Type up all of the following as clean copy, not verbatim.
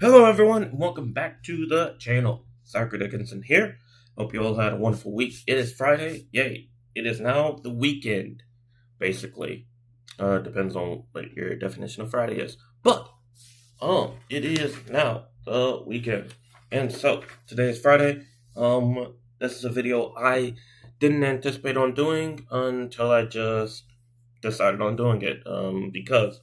Hello everyone, and welcome back to the channel. Zachary Dickinson here. Hope you all had a wonderful week. It is Friday. Yay. It is now the weekend, basically. Depends on what your definition of Friday is. But, it is now the weekend. And so, today is Friday. This is a video I didn't anticipate on doing until I just decided on doing it. Because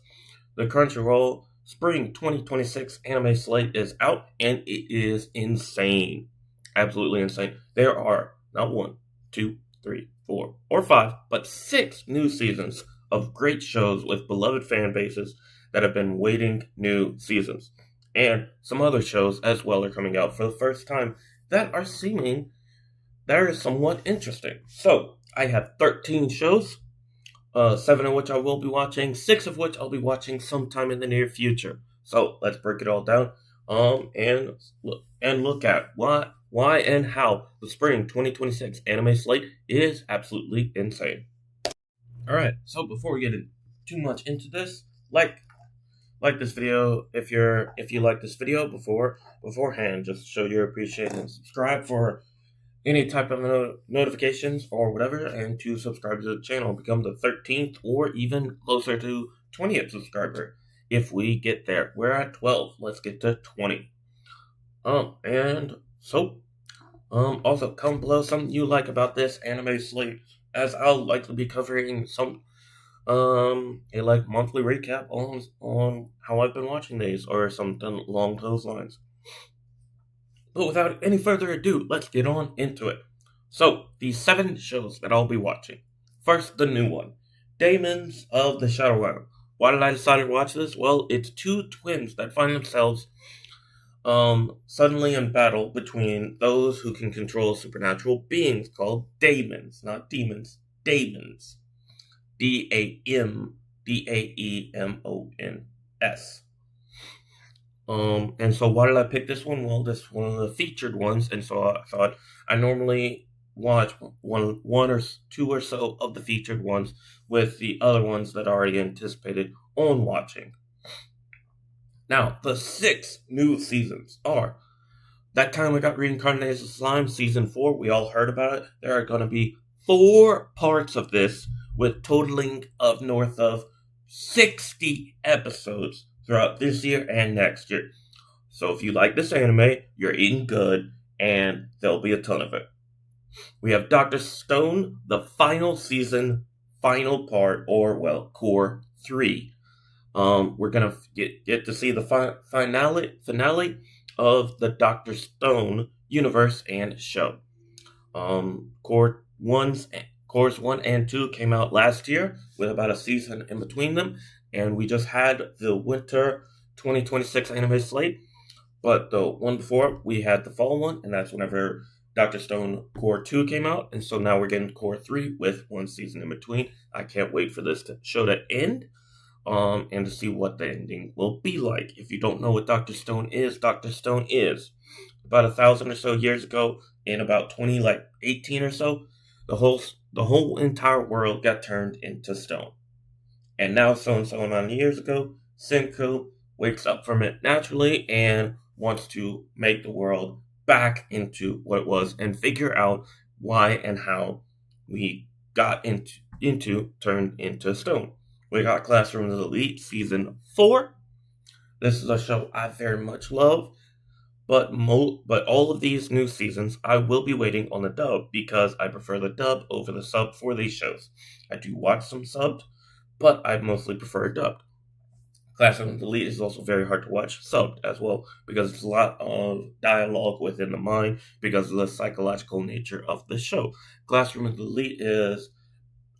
the Crunchyroll Spring 2026 Anime Slate is out, and it is insane. Absolutely insane. There are not one, two, three, four, or five, but six new seasons of great shows with beloved fan bases that have been waiting new seasons. And some other shows as well are coming out for the first time that are somewhat interesting. So, I have 13 shows, seven of which I will be watching, six of which I'll be watching sometime in the near future. So let's break it all down, and look at why and how the spring 2026 anime slate is absolutely insane. All right, so before we get too much into this, like this video if you like this video beforehand, just show your appreciation and subscribe for any type of notifications or whatever, and to subscribe to the channel, become the 13th or even closer to 20th subscriber if we get there. We're at 12. Let's get to 20. And so, also comment below something you like about this anime slate, as I'll likely be covering some a monthly recap on how I've been watching these or something along those lines. But without any further ado, let's get on into it. So, the 7 shows that I'll be watching. First, the new one, Demons of the Shadowland. Why did I decide to watch this? Well, it's two twins that find themselves suddenly in battle between those who can control supernatural beings called daemons, not demons, daemons. Daemons. And so why did I pick this one? Well, this is one of the featured ones, and so I thought I normally watch one or two or so of the featured ones with the other ones that I already anticipated on watching. Now, the 6 new seasons are That Time I Got Reincarnated as a Slime, Season 4. We all heard about it. There are going to be 4 parts of this with totaling of north of 60 episodes throughout this year and next year. So if you like this anime, you're eating good, and there'll be a ton of it. We have Dr. Stone, the final season, final part, or, well, Core 3. We're going to get to see the finale of the Dr. Stone universe and show. Cores 1 and 2 came out last year with about a season in between them, and we just had the winter 2026 anime slate. But the one before, we had the fall one, and that's whenever Dr. Stone Core 2 came out, and so now we're getting Core 3 with one season in between. I can't wait for this show to end, and to see what the ending will be like. If you don't know what Dr. Stone is about 1,000 or so years ago, in about 2018 or so, the whole entire world got turned into stone. And now, so many years ago, Senku wakes up from it naturally and wants to make the world back into what it was and figure out why and how we got turned into stone. We got Classroom of the Elite Season 4. This is a show I very much love, but all of these new seasons, I will be waiting on the dub because I prefer the dub over the sub for these shows. I do watch some subbed, but I mostly prefer dubbed. Classroom of the Elite is also very hard to watch subbed as well because it's a lot of dialogue within the mind because of the psychological nature of the show. Classroom of the Elite is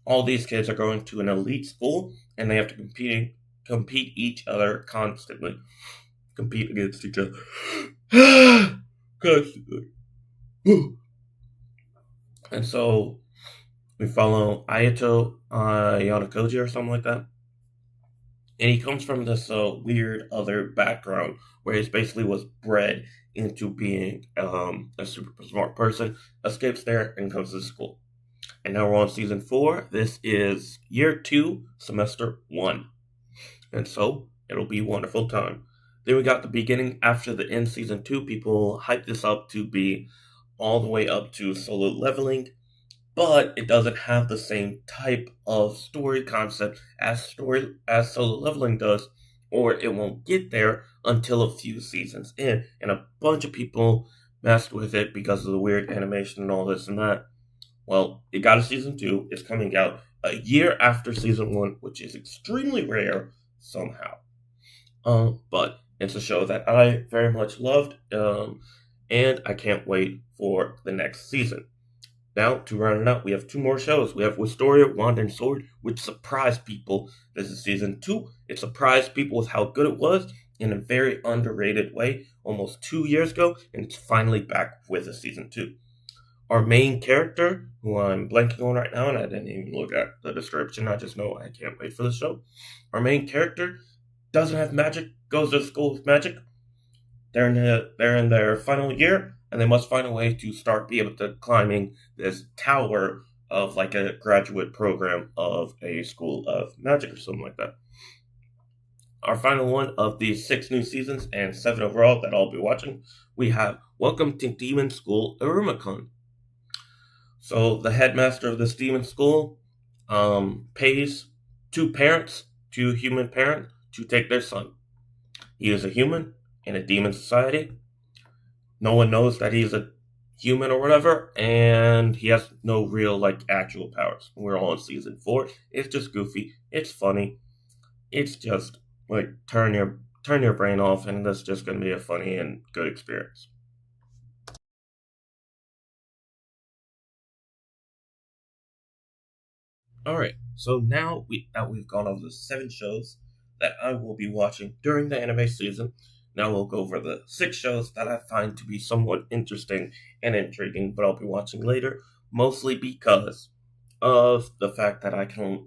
all these kids are going to an elite school and they have to compete each other constantly. Compete against each other. Constantly. And so we follow Ayato Yanakoji or something like that. And he comes from this weird other background where he basically was bred into being a super smart person, escapes there, and comes to school. And now we're on Season 4. This is Year 2, Semester 1. And so, it'll be a wonderful time. Then we got the beginning after the end season 2. People hype this up to be all the way up to solo leveling, but it doesn't have the same type of story concept as solo leveling does, or it won't get there until a few seasons in, and a bunch of people messed with it because of the weird animation and all this and that. Well, it got a season 2. It's coming out a year after season 1, which is extremely rare somehow. But it's a show that I very much loved, and I can't wait for the next season. Now, to round it out, we have two more shows. We have Wisteria, Wand and Sword, which surprised people. This is season 2. It surprised people with how good it was in a very underrated way almost 2 years ago, and it's finally back with a season 2. Our main character, who I'm blanking on right now, and I didn't even look at the description, I just know I can't wait for the show. Our main character doesn't have magic, goes to school with magic. They're in their final year, and they must find a way to start be able to climbing this tower of like a graduate program of a school of magic or something like that. Our final one of the 6 new seasons and 7 overall that I'll be watching, we have Welcome to Demon School Irumacon. So the headmaster of this demon school pays two human parents, to take their son. He is a human in a demon society. No one knows that he's a human or whatever, and he has no real like actual powers. We're all in season 4. It's just goofy. It's funny. It's just like turn your brain off, and that's just going to be a funny and good experience. All right, so now we've gone over the 7 shows that I will be watching during the anime season. Now we'll go over the 6 shows that I find to be somewhat interesting and intriguing, but I'll be watching later, mostly because of the fact that I can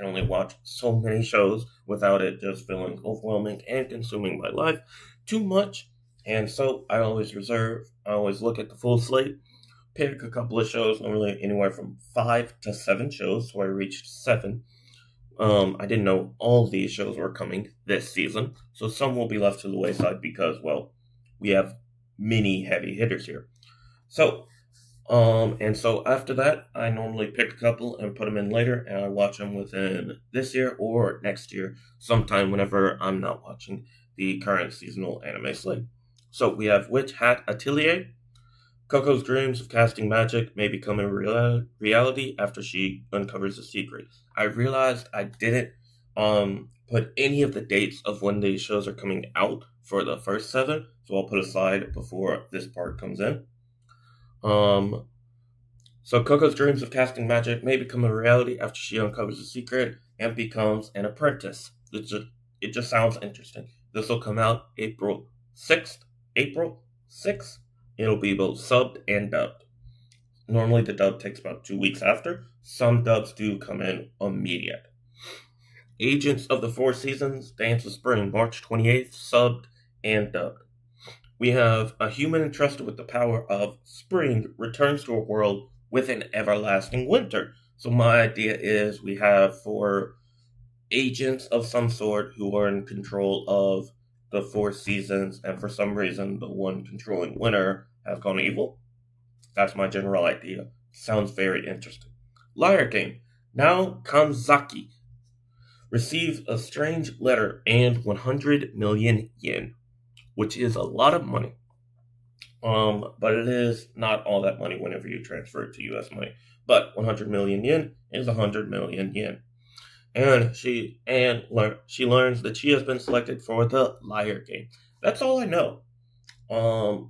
only watch so many shows without it just feeling overwhelming and consuming my life too much. And so I always look at the full slate, pick a couple of shows, normally anywhere from 5 to 7 shows, so I reached 7. I didn't know all these shows were coming this season, so some will be left to the wayside because, well, we have many heavy hitters here. So, and so after that, I normally pick a couple and put them in later, and I watch them within this year or next year, sometime whenever I'm not watching the current seasonal anime slate. So we have Witch Hat Atelier. Coco's dreams of casting magic may become a reality after she uncovers a secret. I realized I didn't put any of the dates of when these shows are coming out for the first 7, so I'll put aside before this part comes in. Um, so Coco's dreams of casting magic may become a reality after she uncovers a secret and becomes an apprentice. It just sounds interesting. This will come out April 6th. April 6th. It'll be both subbed and dubbed. Normally the dub takes about 2 weeks after. Some dubs do come in immediate. Agents of the Four Seasons, Dance of Spring, March 28th, subbed and dubbed. We have a human entrusted with the power of spring returns to a world with an everlasting winter. So my idea is we have 4 agents of some sort who are in control of the 4 seasons, and for some reason the one controlling winter has gone evil. That's my general idea. Sounds very interesting. Liar Game. Now Kanzaki receives a strange letter and 100 million yen, which is a lot of money. But it is not all that money whenever you transfer it to US money. But 100 million yen is 100 million yen. And she learns that she has been selected for the Liar Game. That's all I know.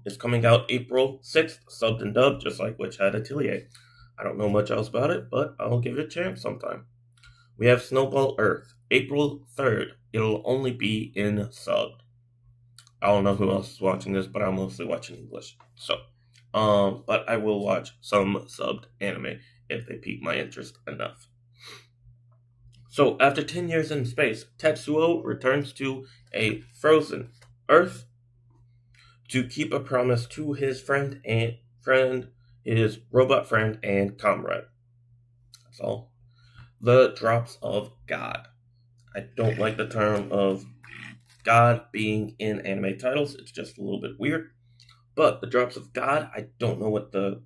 It's coming out April 6th, subbed and dubbed, just like Witch Hat Atelier. I don't know much else about it, but I'll give it a chance sometime. We have Snowball Earth, April 3rd. It'll only be in subbed. I don't know who else is watching this, but I'm mostly watching English. So, but I will watch some subbed anime if they pique my interest enough. So, after 10 years in space, Tetsuo returns to a frozen Earth to keep a promise to his his robot friend and comrade. That's all. The drops of God. I don't like the term of God being in anime titles. It's just a little bit weird. But the drops of God, I don't know what the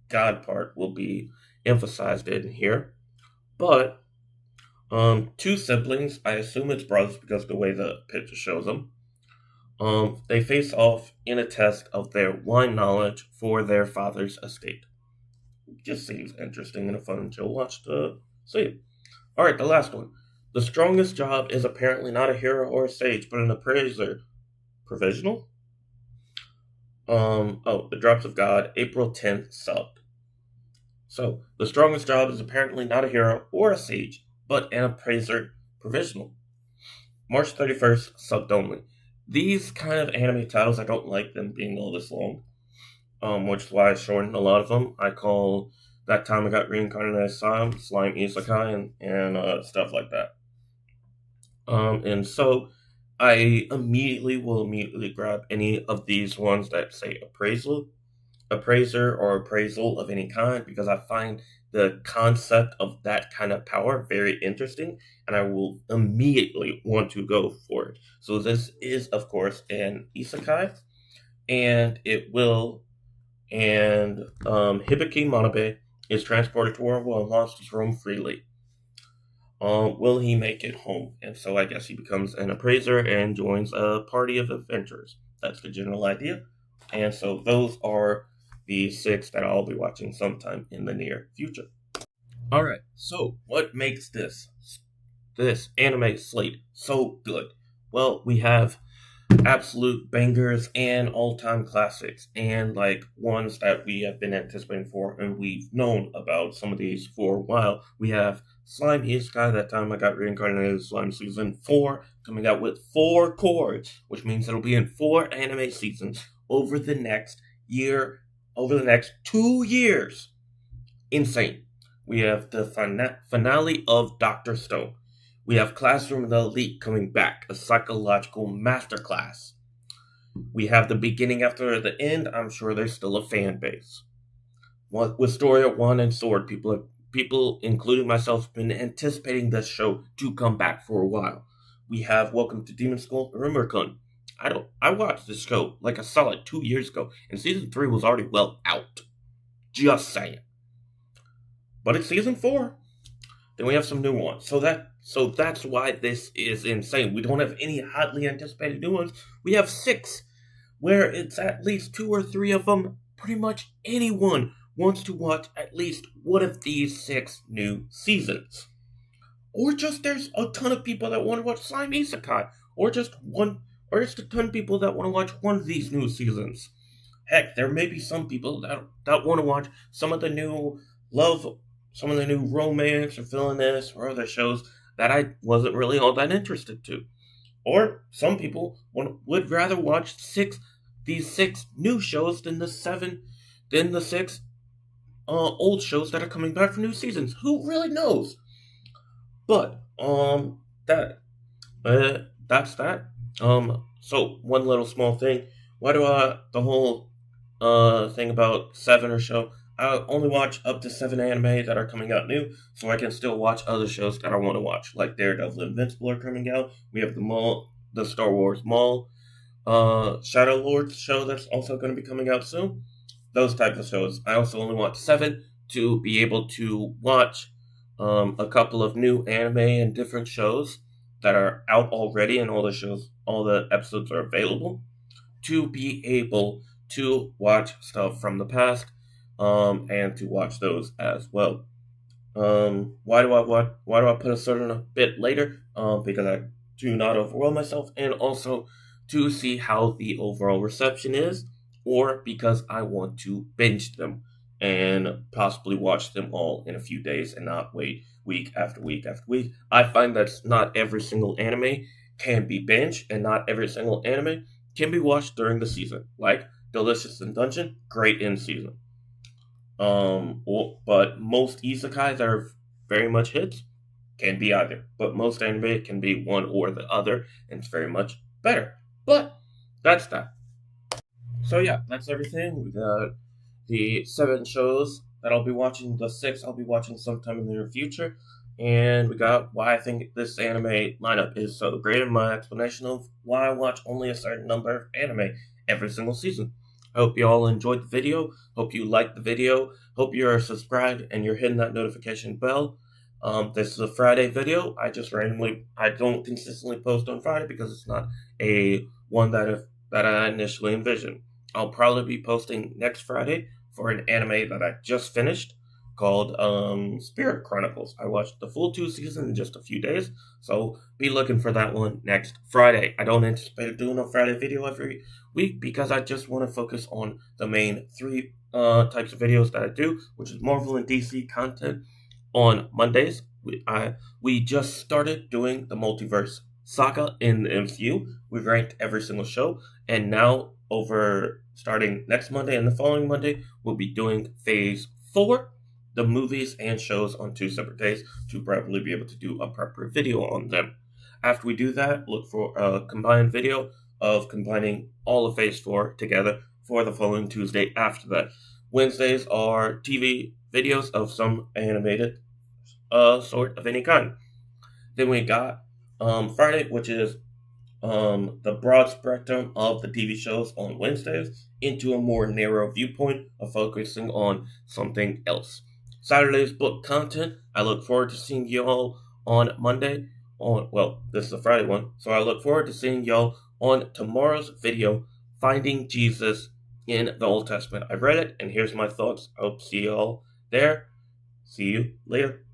God part will be emphasized in here. But two siblings, I assume it's brothers because of the way the picture shows them. They face off in a test of their wine knowledge for their father's estate. Just seems interesting and a fun chill watch to see. Alright, the last one. The strongest job is apparently not a hero or a sage, but an appraiser. Provisional? The Drops of God, April 10th, subbed. So, the strongest job is apparently not a hero or a sage, but an appraiser. Provisional. March 31st, subbed only. These kind of anime titles, I don't like them being all this long, which is why I shortened a lot of them. I call That Time I Got Reincarnated as Slime Isekai, and stuff like that. And so I will immediately grab any of these ones that say appraiser or appraisal of any kind, because I find the concept of that kind of power very interesting, and I will immediately want to go for it. So this is, of course, an isekai, and Hibiki Manabe is transported to world and wants to roam freely. Will he make it home? And so I guess he becomes an appraiser and joins a party of adventurers. That's the general idea. And so those are the 6 that I'll be watching sometime in the near future. Alright, so what makes this anime slate so good? Well, we have absolute bangers and all-time classics, and like ones that we have been anticipating for, and we've known about some of these for a while. We have Slime Isekai, That Time I Got Reincarnated as Slime Season 4, coming out with 4 chords, which means it'll be in 4 anime seasons over the next 2 years. Insane. We have the finale of Dr. Stone. We have Classroom of the Elite coming back, a psychological masterclass. We have the beginning after the end. I'm sure there's still a fan base. With Story of One and Sword, people, including myself, have been anticipating this show to come back for a while. We have Welcome to Demon School, Rimmer-kun. I watched this show like a solid 2 years ago, and season 3 was already well out. Just saying. But it's season 4. Then we have some new ones. So that's why this is insane. We don't have any hotly anticipated new ones. We have 6, where it's at least 2 or 3 of them. Pretty much anyone wants to watch at least one of these 6 new seasons. Or just there's a ton of people that want to watch Slime Isekai. Or just a ton of people that want to watch one of these new seasons. Heck, there may be some people that want to watch some of the new romance or villainous or other shows that I wasn't really all that interested to. Or some people would rather watch these 6 new shows than the 6 old shows that are coming back for new seasons. Who really knows? But that's that. So one little small thing. Why do the whole thing about 7 or so? I only watch up to 7 anime that are coming out new, so I can still watch other shows that I want to watch, like Daredevil and Invincible are coming out. We have the Star Wars Maul, Shadow Lords show that's also going to be coming out soon. Those types of shows. I also only watch 7 to be able to watch a couple of new anime and different shows that are out already, and all the episodes are available, to be able to watch stuff from the past, and to watch those as well. Why do I put a certain bit later? Because I do not overwhelm myself, and also to see how the overall reception is, or because I want to binge them and possibly watch them all in a few days and not wait week after week after week. I find that not every single anime can be binged, and not every single anime can be watched during the season. Like Delicious in Dungeon, great in season. But most isekais that are very much hits can be either. But most anime can be one or the other, and it's very much better. But that's that. So yeah, that's everything. We got the 7 shows that I'll be watching. The 6 I'll be watching sometime in the near future. And we got why I think this anime lineup is so great, and my explanation of why I watch only a certain number of anime every single season. I hope you all enjoyed the video. Hope you liked the video. Hope you're subscribed and you're hitting that notification bell. This is a Friday video. I don't consistently post on Friday because it's not a one that I initially envisioned. I'll probably be posting next Friday for an anime that I just finished called Spirit Chronicles. I watched the full 2 seasons in just a few days, so be looking for that one next Friday. I don't anticipate doing a Friday video every week because I just want to focus on the main three types of videos that I do, which is Marvel and DC content. On Mondays, we just started doing the multiverse saga in the MCU. We've ranked every single show, and now over starting next Monday and the following Monday, we'll be doing Phase 4, the movies and shows on 2 separate days to probably be able to do a proper video on them. After we do that, look for a combined video of combining all of Phase 4 together for the following Tuesday after that. Wednesdays are TV videos of some animated sort of any kind. Then we got Friday, which is the broad spectrum of the TV shows on Wednesdays into a more narrow viewpoint of focusing on something else. Saturday's book content. I look forward to seeing y'all on Monday. This is the Friday one, so I look forward to seeing y'all on tomorrow's video, Finding Jesus in the Old Testament. I've read it, and here's my thoughts. I hope to see y'all there. See you later.